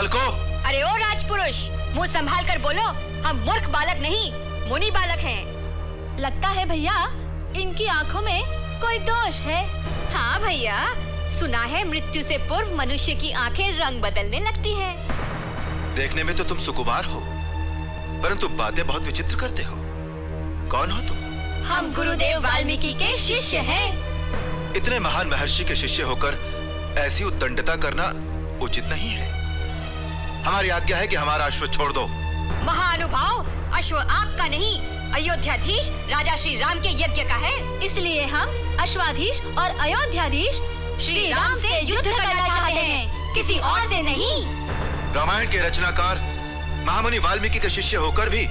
बालकों। अरे ओ राजपुरुष, मुंह संभाल कर बोलो। हम मूर्ख बालक नहीं, मुनि बालक हैं। लगता है भैया इनकी आंखों में कोई दोष है। हाँ भैया, सुना है मृत्यु से पूर्व मनुष्य की आंखें रंग बदलने लगती हैं। देखने में तो तुम सुकुमार हो, परंतु बातें बहुत विचित्र करते हो। कौन हो तुम? हम गुरुदेव वाल्मीकि के शिष्य हैं। इतने महान महर्षि के शिष्य होकर ऐसी उद्दंडता करना उचित नहीं है। हमारी आज्ञा है कि हमारा अश्व छोड़ दो। महानुभाव, अश्व आपका नहीं, अयोध्याधीश राजा श्री राम के यज्ञ का है। इसलिए हम अश्वाधीश और अयोध्याधीश श्री राम से युद्ध करना चाहते हैं, किसी और से नहीं। रामायण के रचनाकार महामुनि वाल्मीकि के शिष्य होकर भी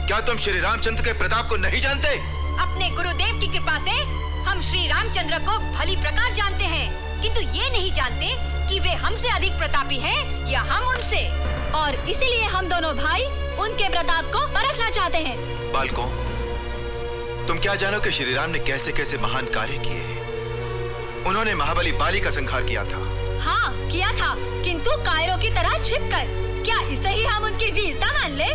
क्या तुम श्री रामचंद्र के प्रताप को नहीं जानते? अपने गुरुदेव की कृपा से हम श्री रामचंद्र को भली प्रकार जानते हैं, किंतु ये नहीं जानते कि वे हमसे अधिक प्रतापी हैं या हम उनसे। और इसीलिए हम दोनों भाई उनके प्रताप को परखना चाहते हैं। बालकों, तुम क्या जानो कि श्री राम ने कैसे कैसे महान कार्य किए हैं। उन्होंने महाबली बाली का संहार किया था। हाँ किया था, किंतु कायरों की तरह छिपकर। क्या इसे ही हम उनकी वीरता मान ले?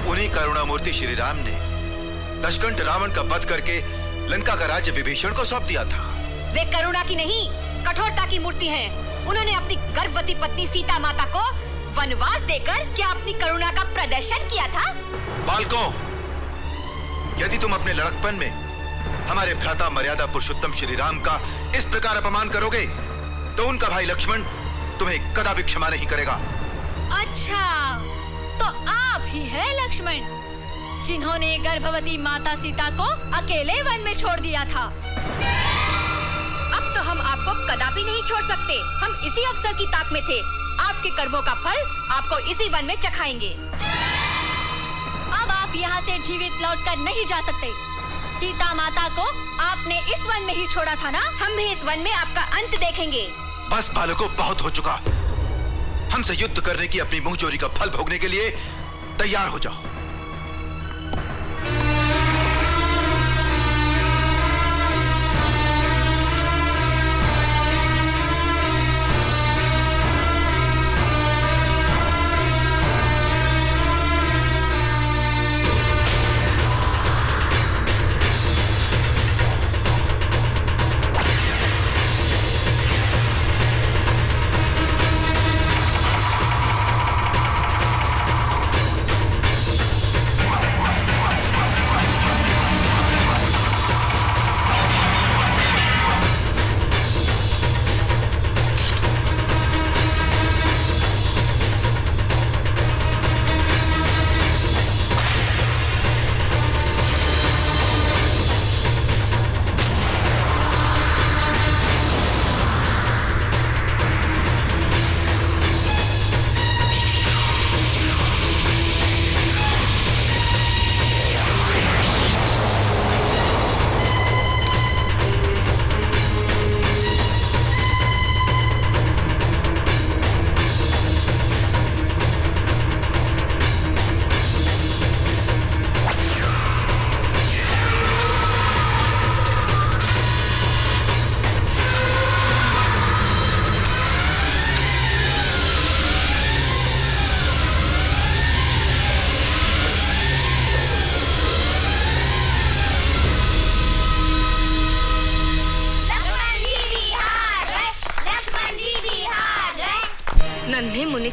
उन्हीं करुणामूर्ति श्री राम ने दशकंठ रावण का वध करके लंका का राज्य विभीषण को सौंप दिया था। वे करुणा की नहीं, कठोरता की मूर्ति हैं। उन्होंने अपनी गर्भवती पत्नी सीता माता को वनवास देकर क्या अपनी करुणा का प्रदर्शन किया था? बालकों, यदि तुम अपने लड़कपन में हमारे भ्राता मर्यादा पुरुषोत्तम श्री राम का इस प्रकार अपमान करोगे तो उनका भाई लक्ष्मण तुम्हें कदापि क्षमा नहीं करेगा। अच्छा, तो आप ही है लक्ष्मण, जिन्होंने गर्भवती माता सीता को अकेले वन में छोड़ दिया था। अब तो हम आपको कदापि नहीं छोड़ सकते। हम इसी अवसर की ताक में थे। आपके कर्मों का फल आपको इसी वन में चखाएंगे। अब आप यहाँ से जीवित लौटकर नहीं जा सकते। सीता माता को आपने इस वन में ही छोड़ा था ना? हम भी इस वन में आपका अंत देखेंगे। बस बालकों, बहुत हो चुका। हमसे युद्ध करने की अपनी मुंहचोरी का फल भोगने के लिए तैयार हो जाओ।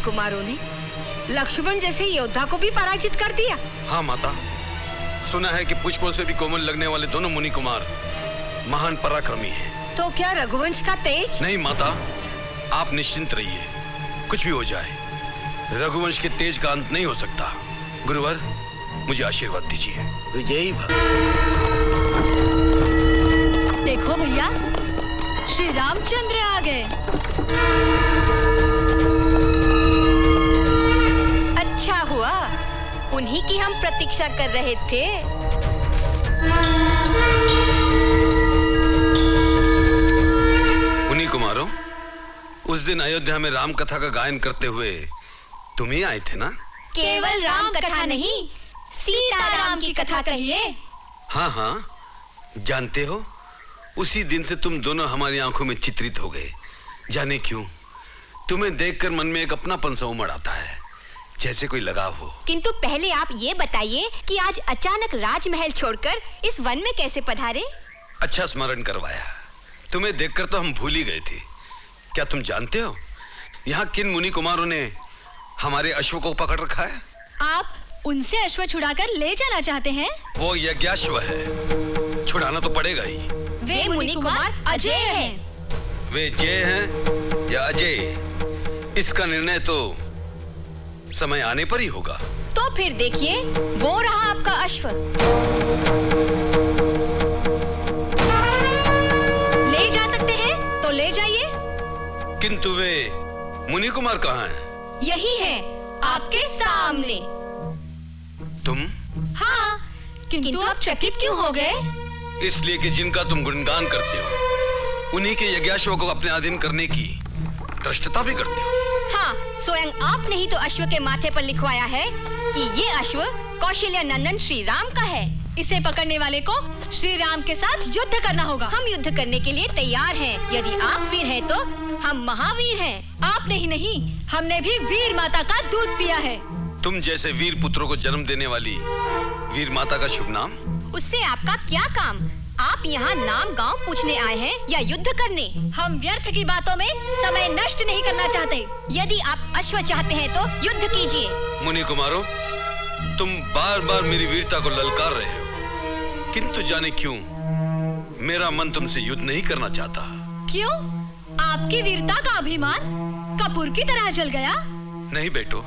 कुमारों ने लक्ष्मण जैसे योद्धा को भी पराजित कर दिया। हाँ माता, सुना है कि पुष्पों से भी कोमल लगने वाले दोनों मुनि कुमार महान पराक्रमी हैं। तो क्या रघुवंश का तेज? नहीं माता, आप निश्चिंत रहिए, कुछ भी हो जाए रघुवंश के तेज का अंत नहीं हो सकता। गुरुवर, मुझे आशीर्वाद दीजिए। विजयी भव। देखो भैया, श्री रामचंद्र आ गए। अच्छा हुआ, उन्हीं की हम प्रतीक्षा कर रहे थे। मुनि कुमारों, उस दिन अयोध्या में राम कथा का गायन करते हुए तुम ही आए थे ना? केवल राम कथा नहीं, सीता राम की कथा कहिए। हाँ हाँ, जानते हो, उसी दिन से तुम दोनों हमारी आंखों में चित्रित हो गए। जाने क्यों, तुम्हें देखकर मन में एक अपनापन सा उमड़ आता है, जैसे कोई लगाव हो। किंतु पहले आप ये बताइए कि आज अचानक राजमहल छोड़कर इस वन में कैसे पधारे? अच्छा स्मरण करवाया। तुम्हें देखकर तो हम भूल ही गए थे। क्या तुम जानते हो यहाँ किन मुनि कुमारों ने हमारे अश्व को पकड़ रखा है? आप उनसे अश्व छुड़ाकर ले जाना चाहते हैं? वो यज्ञाश्व है, छुड़ाना तो पड़ेगा ही। वे मुनि कुमार अजय हैं। वे जय हैं या अजय, इसका निर्णय तो समय आने पर ही होगा। तो फिर देखिए, वो रहा आपका अश्व। ले जा सकते हैं तो ले जाइए। किंतु वे मुनि कुमार कहाँ हैं? यही है, आपके सामने। तुम? हाँ, किंतु आप चकित क्यों हो गए? इसलिए कि जिनका तुम गुणगान करते हो, उन्हीं के यज्ञाश्व को अपने अधीन करने की धृष्टता भी करते हो। हाँ, स्वयं आपने ही तो अश्व के माथे पर लिखवाया है कि ये अश्व कौशल्य नंदन श्री राम का है। इसे पकड़ने वाले को श्री राम के साथ युद्ध करना होगा। हम युद्ध करने के लिए तैयार हैं। यदि आप वीर हैं तो हम महावीर हैं। आपने ही नहीं, हमने भी वीर माता का दूध पिया है। तुम जैसे वीर पुत्रों को जन्म देने वाली वीर माता का शुभ नाम? उससे आपका क्या काम? आप यहाँ नाम गांव पूछने आए हैं या युद्ध करने? हम व्यर्थ की बातों में समय नष्ट नहीं करना चाहते। यदि आप अश्व चाहते हैं तो युद्ध कीजिए। मुनि कुमारों, तुम बार बार मेरी वीरता को ललकार रहे हो, किंतु जाने क्यों मेरा मन तुमसे युद्ध नहीं करना चाहता। क्यों? आपकी वीरता का अभिमान कपूर की तरह जल गया? नहीं बेटो,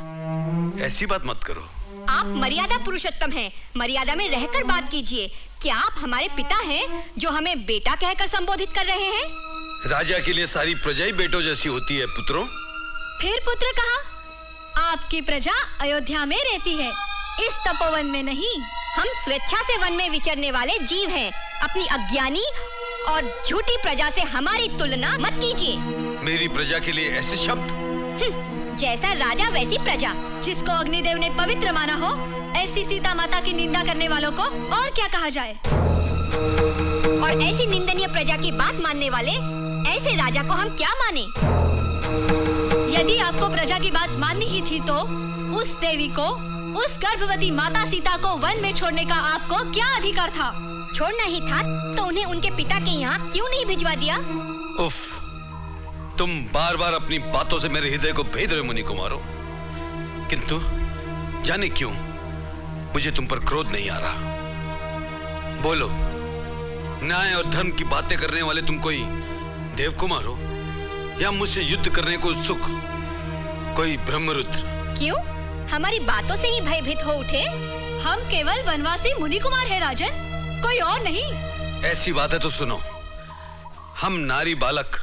ऐसी बात मत करो। आप मर्यादा पुरुषोत्तम हैं, मर्यादा में रहकर बात कीजिए। क्या आप हमारे पिता हैं जो हमें बेटा कहकर संबोधित कर रहे हैं? राजा के लिए सारी प्रजा ही बेटों जैसी होती है पुत्रों। फिर पुत्र कहाँ? आपकी प्रजा अयोध्या में रहती है, इस तपोवन में नहीं। हम स्वेच्छा से वन में विचरने वाले जीव हैं। अपनी अज्ञानी और झूठी प्रजा से हमारी तुलना मत कीजिए। मेरी प्रजा के लिए ऐसे शब्द? जैसा राजा वैसी प्रजा। जिसको अग्निदेव ने पवित्र माना हो, ऐसी सीता माता की निंदा करने वालों को और क्या कहा जाए? और ऐसी निंदनीय प्रजा की बात मानने वाले ऐसे राजा को हम क्या माने? यदि आपको प्रजा की बात माननी ही थी तो उस देवी को, उस गर्भवती माता सीता को वन में छोड़ने का आपको क्या अधिकार था? छोड़ना ही था तो उन्हें उनके पिता के यहाँ क्यों नहीं भिजवा दिया? उफ, तुम बार बार अपनी बातों से मेरे हृदय को भेद रहे हो मुनि कुमारों। किंतु जाने क्यों मुझे तुम पर क्रोध नहीं आ रहा। बोलो, न्याय और धर्म की बातें करने वाले तुम कोई देव कुमार हो या मुझसे युद्ध करने को उत्सुक कोई ब्रह्मरुद्र? क्यों? हमारी बातों से ही भयभीत हो उठे? हम केवल वनवासी मुनि कुमार है राजन, कोई और नहीं। ऐसी बात है तो सुनो। हम नारी, बालक,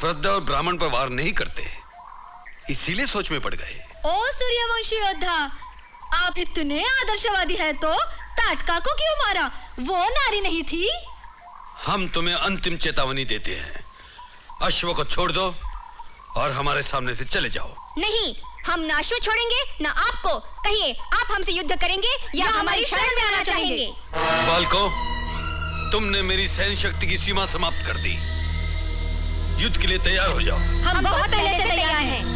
वृद्ध और ब्राह्मण पर वार नहीं करते, इसीलिए सोच में पड़ गए। ओ सूर्यवंशी योद्धा, आप इतने आदर्शवादी हैं तो ताटका को क्यों मारा? वो नारी नहीं थी? हम तुम्हें अंतिम चेतावनी देते हैं, अश्व को छोड़ दो और हमारे सामने से चले जाओ। नहीं, हम ना अश्व छोड़ेंगे ना आपको। कहिए, आप हमसे युद्ध करेंगे या हमारी शरण में आना चाहेंगे? बालकों, तुमने मेरी सहन शक्ति की सीमा समाप्त कर दी। युद्ध के लिए तैयार हो जाओ। हम बहुत पहले से तैयार हैं।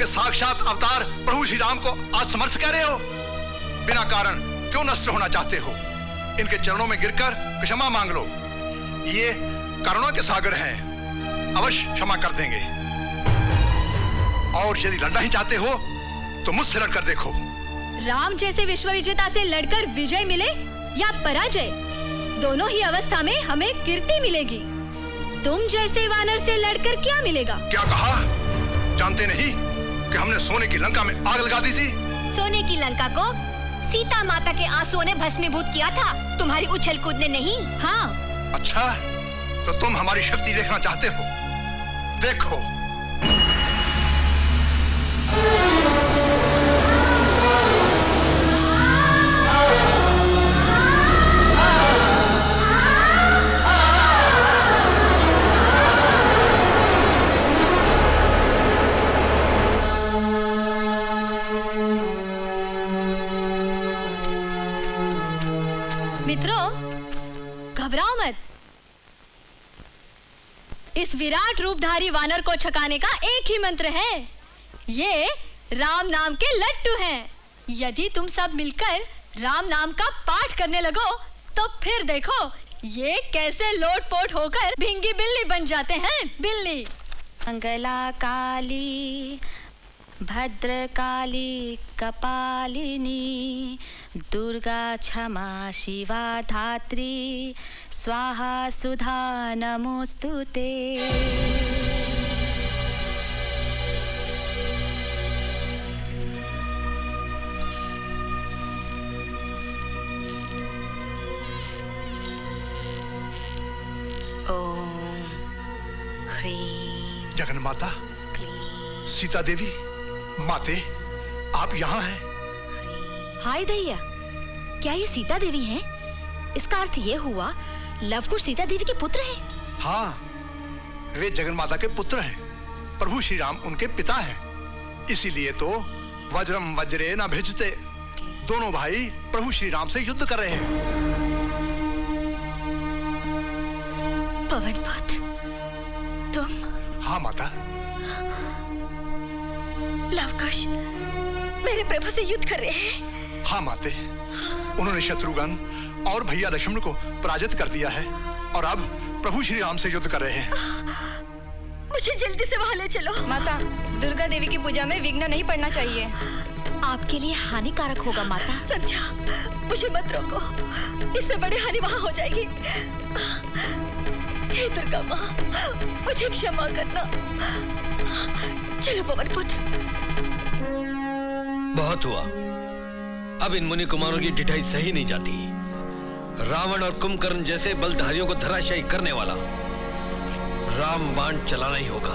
के साक्षात अवतार प्रभु श्री राम को असमर्थ कह रहे हो? बिना कारण क्यों नष्ट होना चाहते हो? इनके चरणों में गिरकर क्षमा मांग लो। ये करुणा के सागर हैं, अवश्य क्षमा कर देंगे। और यदि लड़ना ही चाहते हो तो मुझसे लड़कर देखो। राम जैसे विश्व विजेता से लड़कर विजय मिले या पराजय, दोनों ही अवस्था में हमें कीर्ति मिलेगी। तुम जैसे वानर से लड़कर क्या मिलेगा? क्या कहा? जानते नहीं कि हमने सोने की लंका में आग लगा दी थी? सोने की लंका को सीता माता के आंसुओं ने भस्मीभूत किया था, तुम्हारी उछल कूद ने नहीं। हाँ। अच्छा, तो तुम हमारी शक्ति देखना चाहते हो? देखो। मित्रों, घबराओ मत। इस विराट रूपधारी वानर को छकाने का एक ही मंत्र है। ये राम नाम के लट्टू हैं। यदि तुम सब मिलकर राम नाम का पाठ करने लगो तो फिर देखो ये कैसे लोटपोट होकर भिंगी बिल्ली बन जाते हैं। बिल्ली। मंगला काली भद्रकाली कपालिनी दुर्गा क्षमा शिवा धात्री स्वाहा सुधा नमोस्तुते। ओम ह्रीं जगन माता, क्लीं सीता देवी, माते, आप यहाँ हैं? हाय दैया, क्या ये सीता देवी हैं? इसका अर्थ ये हुआ लवकुश सीता देवी के पुत्र हैं। हाँ, वे जगन माता के पुत्र हैं। प्रभु श्री राम उनके पिता हैं। इसीलिए तो वज्रम वज्रे न भेजते। दोनों भाई प्रभु श्री राम से युद्ध कर रहे हैं। पवन पुत्र, तुम? हाँ माता। लवकुश मेरे प्रभु से युद्ध कर रहे हैं। हाँ माते, उन्होंने शत्रुघ्न और भैया लक्ष्मण को पराजित कर दिया है और अब प्रभु श्री राम से युद्ध कर रहे हैं। मुझे जल्दी से वहां ले चलो। माता, दुर्गा देवी की पूजा में विघ्न नहीं पड़ना चाहिए। आपके लिए हानिकारक होगा माता। समझा, मुझे मत रोको, इससे बड़ी हानि वहां हो जाएगी। हे दुर्गा माँ, मुझे क्षमा करना। चलो पवन पुत्र। बहुत हुआ। अब इन मुनि कुमारों की ढिठाई सही नहीं जाती। रावण और कुंभकर्ण जैसे बलधारियों को धराशायी करने वाला राम बाण चलाना ही होगा।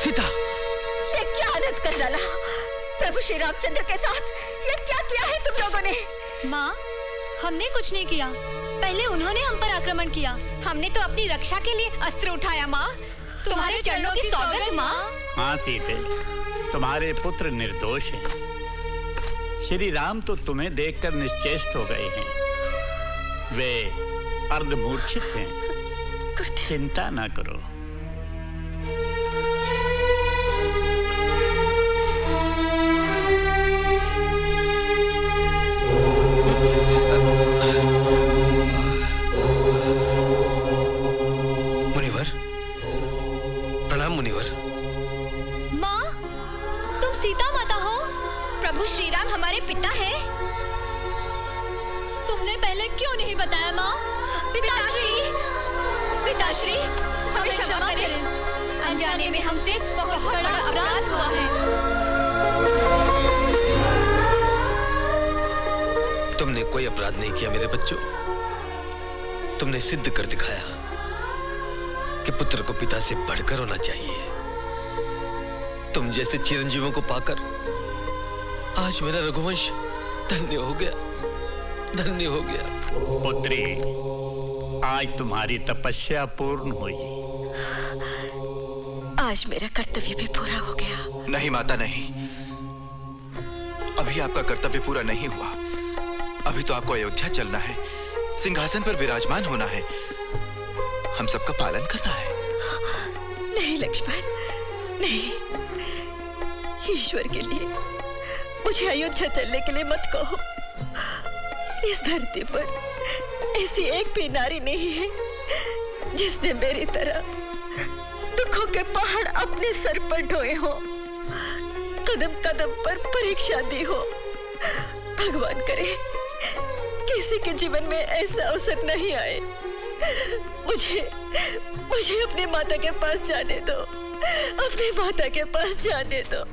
सीता, ये क्या अनर्थ कर डाला प्रभु श्री रामचंद्र के साथ? ये क्या किया है तुम लोगों ने? माँ, हमने कुछ नहीं किया। पहले उन्होंने हम पर आक्रमण किया। हमने तो अपनी रक्षा के लिए अस्त्र उठाया। माँ, तुम्हारे चरणों की सौगंध माँ। हाँ सीते, तुम्हारे पुत्र निर्दोष हैं। श्री राम तो तुम्हें देखकर निश्चेष्ट हो गए हैं। वे अर्धमूर्छित हैं। चिंता ना करो। मुनिवर, प्रणाम मुनिवर। माँ, तुम सीता माता हो? प्रभु श्री राम हमारे पिता हैं। तुमने पहले क्यों नहीं बताया माँ? पिताश्री, पिताश्री, हमें क्षमा करें। अनजाने में हमसे बहुत बड़ा अपराध हुआ है। तुमने कोई अपराध नहीं किया मेरे बच्चों। तुमने सिद्ध कर दिखाया कि पुत्र को पिता से बढ़कर होना चाहिए। तुम जैसे चिरंजीवों को पाकर आज मेरा रघुवंश धन्य हो गया, धन्य हो गया। पुत्री, आज तुम्हारी तपस्या पूर्ण हुई। आज मेरा कर्तव्य भी पूरा हो गया। नहीं माता, नहीं। अभी आपका कर्तव्य पूरा नहीं हुआ। अभी तो आपको अयोध्या चलना है। सिंहासन पर विराजमान होना है, हम सबका पालन करना है। नहीं लक्ष्मण, नहीं। ईश्वर के लिए मुझे अयोध्या चलने के लिए मत कहो। इस धरती पर ऐसी एक भी नारी नहीं है जिसने मेरी तरह दुखों के पहाड़ अपने सर पर ढोए हो, कदम कदम पर परीक्षा दी हो। भगवान करे किसी के जीवन में ऐसा अवसर नहीं आए। मुझे अपनी माता के पास जाने दो, अपनी माता के पास जाने दो।